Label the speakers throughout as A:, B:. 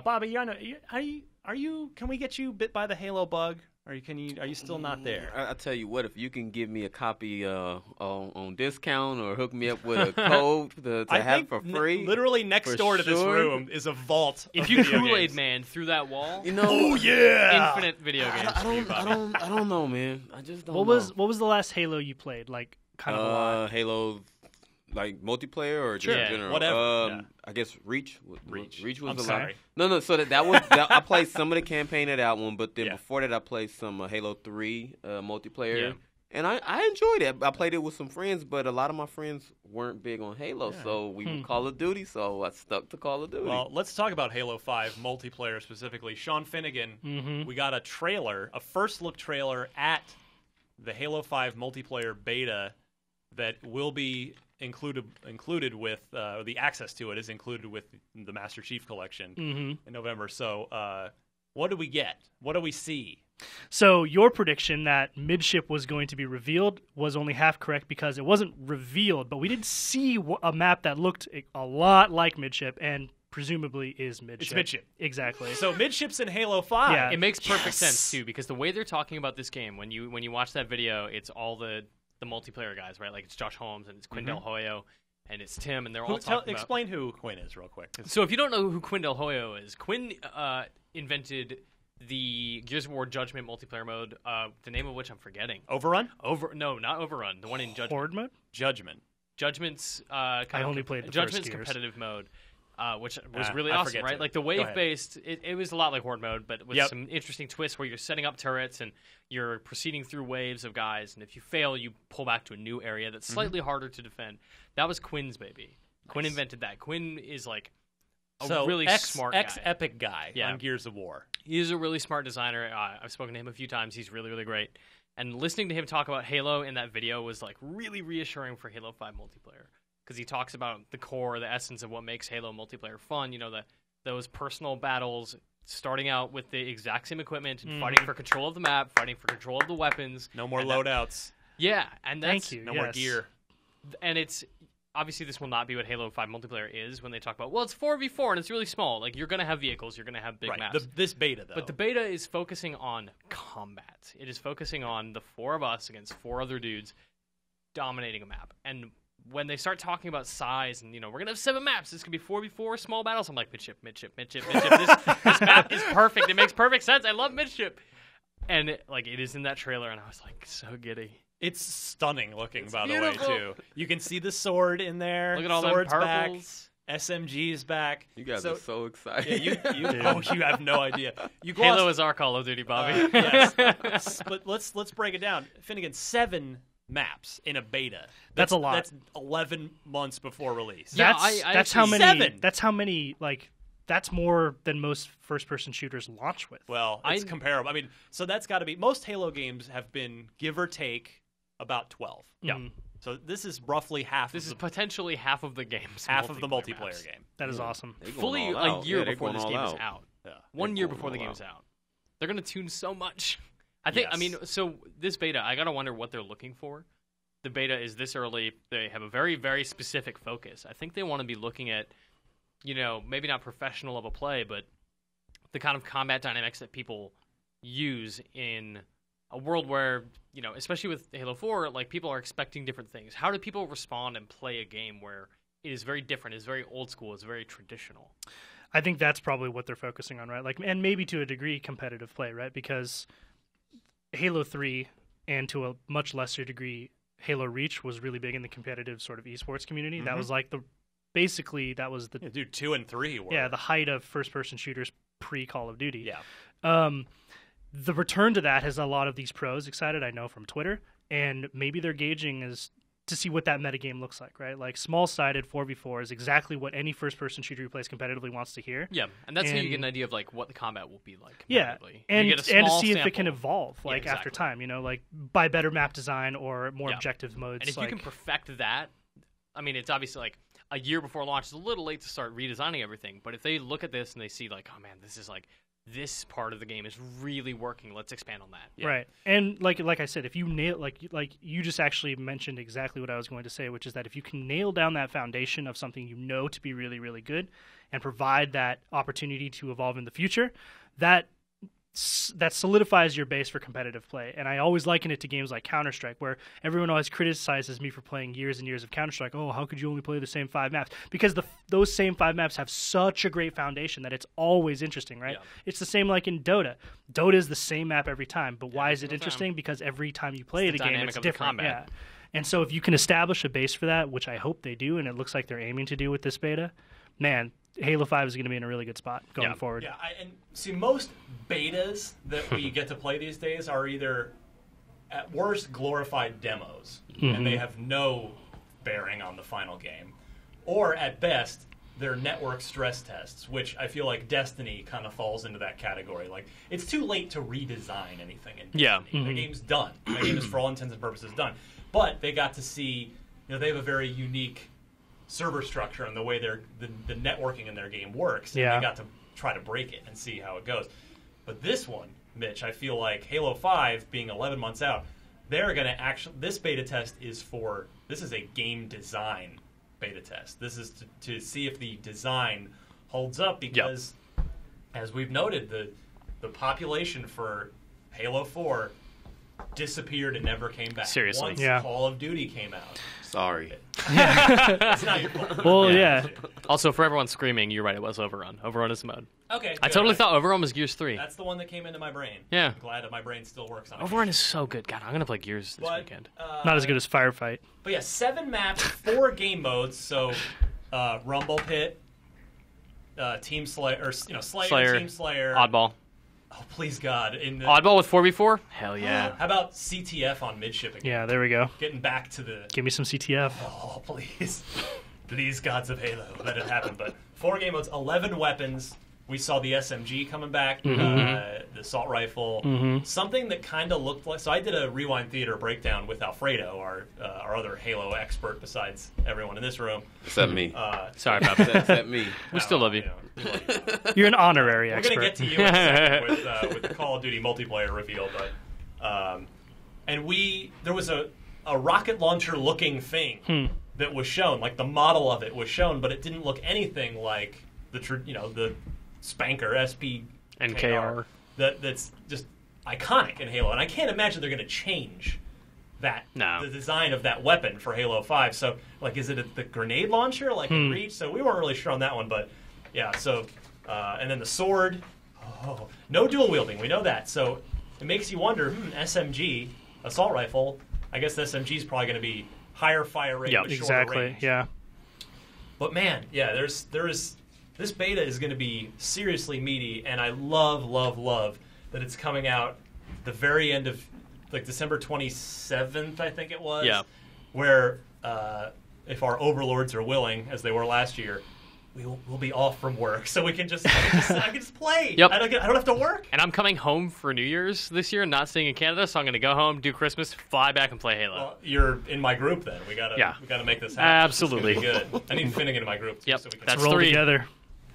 A: Bobby, are you? Can we get you bit by the Halo bug? Are you still not there?
B: I tell you what, if you can give me a copy on discount or hook me up with a code to have for free.
A: Literally next door to this room is a vault.
C: If you Kool-Aid Man through that wall,
A: oh yeah,
C: infinite video games.
B: I don't know, man. I just don't know.
D: What was the last Halo you played? Like kind of a lot.
B: Halo. Like multiplayer or just in general?
A: Whatever.
B: I guess Reach. Reach was
A: I'm
B: a
A: sorry.
B: lot. No. So that was I played some of the campaign of that one, but then before that I played some Halo 3 multiplayer, and I enjoyed it. I played it with some friends, but a lot of my friends weren't big on Halo, so we would Call of Duty. So I stuck to Call of Duty.
A: Well, let's talk about Halo 5 multiplayer specifically. Sean Finnegan, we got a trailer, a first look trailer at the Halo 5 multiplayer beta that will be included with the access to it is included with the Master Chief Collection in November. So what do we get? What do we see?
D: So your prediction that Midship was going to be revealed was only half correct because it wasn't revealed, but we did see a map that looked a lot like Midship and presumably is Midship.
A: It's Midship.
D: Exactly.
A: So Midship's in Halo 5.
D: Yeah.
C: It makes perfect sense, too, because the way they're talking about this game, when you watch that video, it's all the multiplayer guys, right? Like it's Josh Holmes and it's Quinn Del Hoyo and it's Tim, and they're all talking about...
A: Explain who Quinn is real quick.
C: So if you don't know who Quinn Del Hoyo is, Quinn invented the Gears of War Judgment multiplayer mode, the name of which I'm forgetting.
A: Overrun?
C: No, not Overrun. The one in Judgment.
D: Horde mode?
C: Judgment's
D: I only played the
C: Judgment's
D: first Gears.
C: competitive mode. Which was really awesome, right?
A: To.
C: Like the wave-based, it was a lot like Horde mode, but with some interesting twists where you're setting up turrets and you're proceeding through waves of guys, and if you fail, you pull back to a new area that's slightly harder to defend. That was Quinn's baby. Quinn invented that. Quinn is like a really smart guy.
A: Ex-Epic guy on Gears of War.
C: He's a really smart designer. I've spoken to him a few times. He's really, really great. And listening to him talk about Halo in that video was like really reassuring for Halo 5 multiplayer. Because he talks about the core, the essence of what makes Halo multiplayer fun. You know, those personal battles, starting out with the exact same equipment and fighting for control of the map, fighting for control of the weapons.
A: No more loadouts.
C: And that's...
D: Thank you.
A: No more gear.
C: And it's... Obviously, this will not be what Halo 5 multiplayer is when they talk about, well, it's 4v4 and it's really small. Like, you're going to have vehicles, you're going to have big maps.
A: This beta, though.
C: But the beta is focusing on combat. It is focusing on the four of us against four other dudes dominating a map. And when they start talking about size and, we're going to have 7 maps. This could be 4v4 small battles. I'm like, midship. This map is perfect. It makes perfect sense. I love midship. And, it is in that trailer, and I was like, so giddy.
A: It's stunning looking, by
C: beautiful.
A: the way, too. You can see the sword in there.
C: Look at all
A: Sword's
C: them purples.
A: Back. SMG's back.
B: You guys are so excited.
A: Yeah, you have no idea.
C: Halo is our Call of Duty, Bobby.
A: Yes. But let's break it down. Finnegan, 7 maps in a beta.
D: That's a lot.
A: That's 11 months before release.
C: Yeah,
D: that's how many.
A: 7.
D: That's how many. That's more than most first-person shooters launch with.
A: Well, it's comparable. I mean, so that's got to be. Most Halo games have been give or take about 12.
D: Yeah.
A: So this is roughly half.
C: This is potentially half of the game's
A: half of the multiplayer
C: maps.
A: game.
D: That is awesome.
C: Fully a year before this game is out.
A: Yeah.
C: 1 year before the game is out. They're going to tune so much. So this beta, I got to wonder what they're looking for. The beta is this early. They have a very, very specific focus. I think they want to be looking at, maybe not professional level play, but the kind of combat dynamics that people use in a world where, especially with Halo 4, people are expecting different things. How do people respond and play a game where it is very different, it's very old school, it's very traditional?
D: I think that's probably what they're focusing on, right? And maybe to a degree competitive play, right? Because Halo 3 and to a much lesser degree Halo Reach was really big in the competitive sort of esports community. Mm-hmm. That was that was the...
A: Dude, 2 and 3 were.
D: Yeah, the height of first-person shooters pre-Call of Duty.
A: Yeah.
D: The return to that has a lot of these pros excited, I know, from Twitter, and maybe their gauging is to see what that metagame looks like, right? Like, small-sided 4v4 is exactly what any first-person shooter who plays competitively wants to hear.
C: Yeah, and that's how you get an idea of, what the combat will be like.
D: Yeah, and to see if it can evolve, after time, by better map design or more objective modes.
C: And if you can perfect that, I mean, it's obviously, a year before launch is a little late to start redesigning everything, but if they look at this and they see, oh, man, this is, this part of the game is really working. Let's expand on that.
A: Yeah.
D: Right. And like I said, if you nail like you just actually mentioned exactly what I was going to say, which is that if you can nail down that foundation of something you know to be really, really good and provide that opportunity to evolve in the future, that solidifies your base for competitive play. And I always liken it to games like Counter-Strike, where everyone always criticizes me for playing years and years of Counter-Strike. Oh, how could you only play the same 5 maps? Because those same 5 maps have such a great foundation that it's always interesting, right?
C: Yeah.
D: It's the same like in Dota. Dota is the same map every time, but why is it interesting? Because every time you play the game, it's different. Yeah. And so if you can establish a base for that, which I hope they do, and it looks like they're aiming to do with this beta, man, Halo 5 is going to be in a really good spot going forward.
A: Yeah, and see, most betas that we get to play these days are either, at worst, glorified demos, and they have no bearing on the final game, or at best, they're network stress tests, which I feel like Destiny kind of falls into that category. Like, it's too late to redesign anything in Destiny. The game's done. The game is, for all intents and purposes, done. But they got to see, they have a very unique server structure and the way the networking in their game works. And they got to try to break it and see how it goes. But this one, Mitch, I feel like Halo 5 being 11 months out, they're going to actually, this beta test is a game design beta test. This is to see if the design holds up because, as we've noted, the population for Halo 4 disappeared and never came back.
C: Seriously.
A: Once Call of Duty came out.
B: Sorry.
A: It's not your fault.
D: Well, yeah.
C: Also, for everyone screaming, you're right, it was Overrun. Overrun is the mode.
A: Okay.
C: I totally thought Overrun was Gears 3.
A: That's the one that came into my brain.
C: Yeah.
A: I'm glad that my brain still works on it.
C: Overrun is so good. God, I'm going to play Gears this weekend.
D: Not as good as Firefight.
A: But yeah, 7 maps, 4 game modes. So, Rumble Pit, Team Slayer, or Slayer, Team Slayer,
C: Oddball.
A: Oh, please God!
C: Oddball with 4v4? Hell yeah!
A: How about CTF on midship again?
D: Yeah, there we go.
A: Getting back to the.
D: Give me some CTF.
A: Oh, please, gods of Halo, let it happen. But 4 game modes, 11 weapons. We saw the SMG coming back, the assault rifle, something that kind of looked like. So I did a Rewind Theater breakdown with Alfredo, our other Halo expert besides everyone in this room.
B: Except me.
C: Sorry about that.
B: Except me.
C: We still love you.
A: We love you.
D: You're an honorary expert.
A: We're going to get to you in a second with the Call of Duty multiplayer reveal, but there was a rocket launcher looking thing that was shown, like the model of it was shown, but it didn't look anything like the Spanker SP
C: NKR.
A: That's just iconic in Halo, and I can't imagine they're going to change the design of that weapon for Halo 5. So, like, is it the grenade launcher like in Reach? So we weren't really sure on that one, but yeah. So, and then the sword, no dual wielding. We know that. So it makes you wonder. SMG assault rifle. I guess the SMG is probably going to be higher fire rate, with shorter range.
D: Yeah.
A: But man, this beta is going to be seriously meaty, and I love that it's coming out the very end of like December 27th, I think it was.
C: Yeah.
A: Where if our overlords are willing, as they were last year, we'll be off from work, so we can I can just play.
C: Yep.
A: I don't have to work.
C: And I'm coming home for New Year's this year, not staying in Canada, so I'm going to go home, do Christmas, fly back, and play Halo.
A: Well, you're in my group then. We gotta make this happen.
C: Absolutely.
A: It's gonna be good. I need Finnegan in my group too,
C: Yep.
A: so we can
C: That's
D: Roll
C: 3
D: together.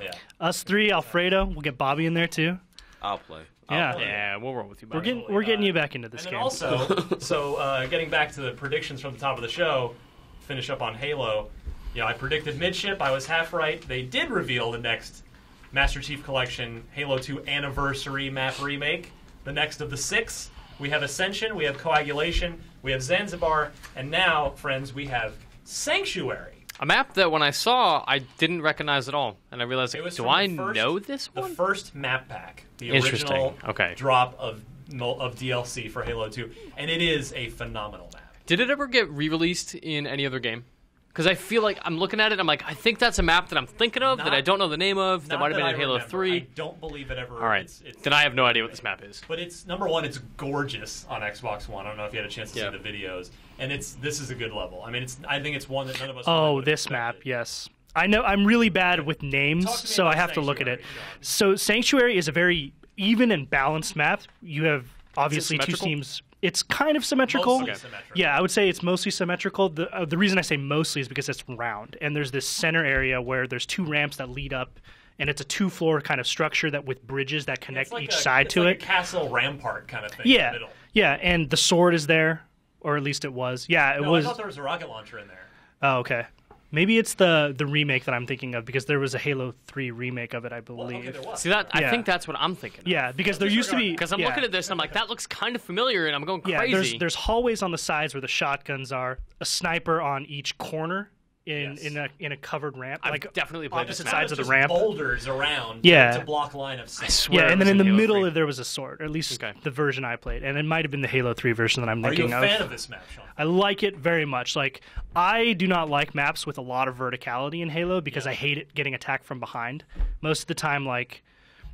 A: Yeah.
D: Us 3, Alfredo. We'll get Bobby in there too.
B: I'll play.
C: Yeah, we'll roll with you, buddy.
D: We're getting you back into this
A: and
D: game.
A: then also, getting back to the predictions from the top of the show, finish up on Halo. I predicted midship. I was half right. They did reveal the next Master Chief Collection Halo 2 Anniversary map remake, the next of the 6. We have Ascension, we have Coagulation, we have Zanzibar, and now, friends, we have Sanctuary.
C: A map that when I saw, I didn't recognize at all. And I realized, do I know this one?
A: The first map pack. The
C: Interesting.
A: original
C: Okay.
A: drop of DLC for Halo 2. And it is a phenomenal map.
C: Did it ever get re-released in any other game? Because I feel like I'm looking at it, I'm like, I think that's a map that I'm thinking of that I don't know the name of. That might have been in Halo 3.
A: I don't believe it ever.
C: All right. Then I have no idea what this map is.
A: But it's, number one, it's gorgeous on Xbox One. I don't know if you had a chance to see the videos. And this is a good level. I mean, I think it's one that none of us.
D: This map, yes. I know I'm really bad with names, so I have to look at it. So Sanctuary is a very even and balanced map. You have obviously 2 teams. It's kind of symmetrical.
A: Mostly symmetrical.
D: Yeah, I would say it's mostly symmetrical. The reason I say mostly is because it's round, and there's this center area where there's 2 ramps that lead up and it's a 2-floor kind of structure that with bridges that connect
A: like
D: each side to it.
A: It's like a castle rampart kind of thing in the middle.
D: Yeah, and the sword is there, or at least it was. Yeah, it was.
A: I thought there was a rocket launcher in there.
D: Oh, okay. Maybe it's the remake that I'm thinking of, because there was a Halo 3 remake of it, I believe.
A: Well, okay, there was.
C: See, I think that's what I'm thinking of.
D: Yeah, because there used to be...
C: Because I'm looking at this, and I'm like, that looks kind of familiar, and I'm going crazy.
D: Yeah, there's hallways on the sides where the shotguns are, a sniper on each corner in a covered ramp.
C: I've
D: like
C: definitely played
D: opposite
C: this
D: sides of the
A: just
D: ramp.
A: boulders around to block line of sight.
C: I swear.
D: Yeah, and then
C: it was
D: in the
C: Halo
D: middle
C: 3.
D: there was a sword, or at least the version I played, and it might have been the Halo 3 version that I'm thinking of.
A: Are you a fan of this map, Sean?
D: I like it very much. Like, I do not like maps with a lot of verticality in Halo because I hate it getting attacked from behind. Most of the time, like,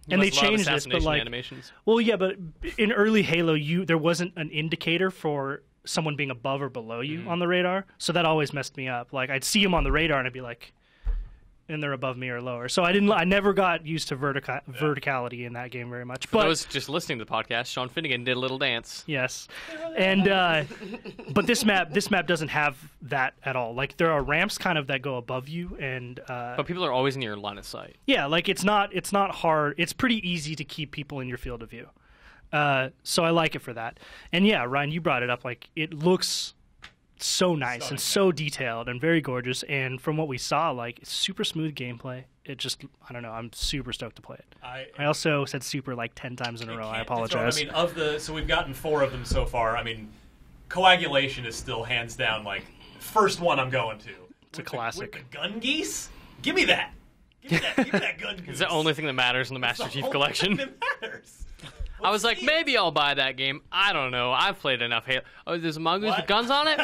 D: and they changed this, but like,
C: animations.
D: well, yeah, but in early Halo, there wasn't an indicator for someone being above or below you on the radar, so that always messed me up. Like, I'd see them on the radar and I'd be like, and they're above me or lower. So I never got used to verticality in that game very much.
C: For those just listening to the podcast, Sean Finnegan did a little dance.
D: Yes, and but this map doesn't have that at all. Like, there are ramps kind of that go above you, and
C: but people are always in your line of sight.
D: Yeah, like it's not hard. It's pretty easy to keep people in your field of view. So I like it for that. And yeah, Ryan, you brought it up. Like, it looks so nice and so detailed and very gorgeous. And from what we saw, like, it's super smooth gameplay. It just, I don't know, I'm super stoked to play it. I also said super like 10 times in a row. I apologize.
A: I mean, so we've gotten 4 of them so far. I mean, Coagulation is still hands down like first one I'm going to.
D: It's a classic.
A: With the gun geese? Give me that. Give me that gun geese.
C: It's the only thing that matters in the Master Chief Collection.
A: That matters.
C: I was like, maybe I'll buy that game. I don't know. I've played enough Halo. Oh, there's a mongoose with guns on it?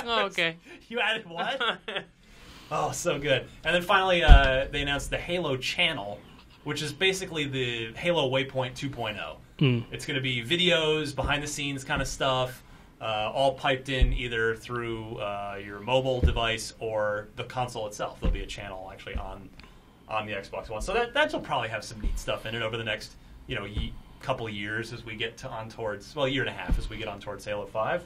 C: Oh, okay.
A: You added what? Oh, so good. And then finally, they announced the Halo channel, which is basically the Halo Waypoint 2.0. It's going to be videos, behind-the-scenes kind of stuff, all piped in either through your mobile device or the console itself. There'll be a channel actually on the Xbox One. So that'll probably have some neat stuff in it over the next, couple of years as we get on towards, a year and a half as we get on towards Halo 5.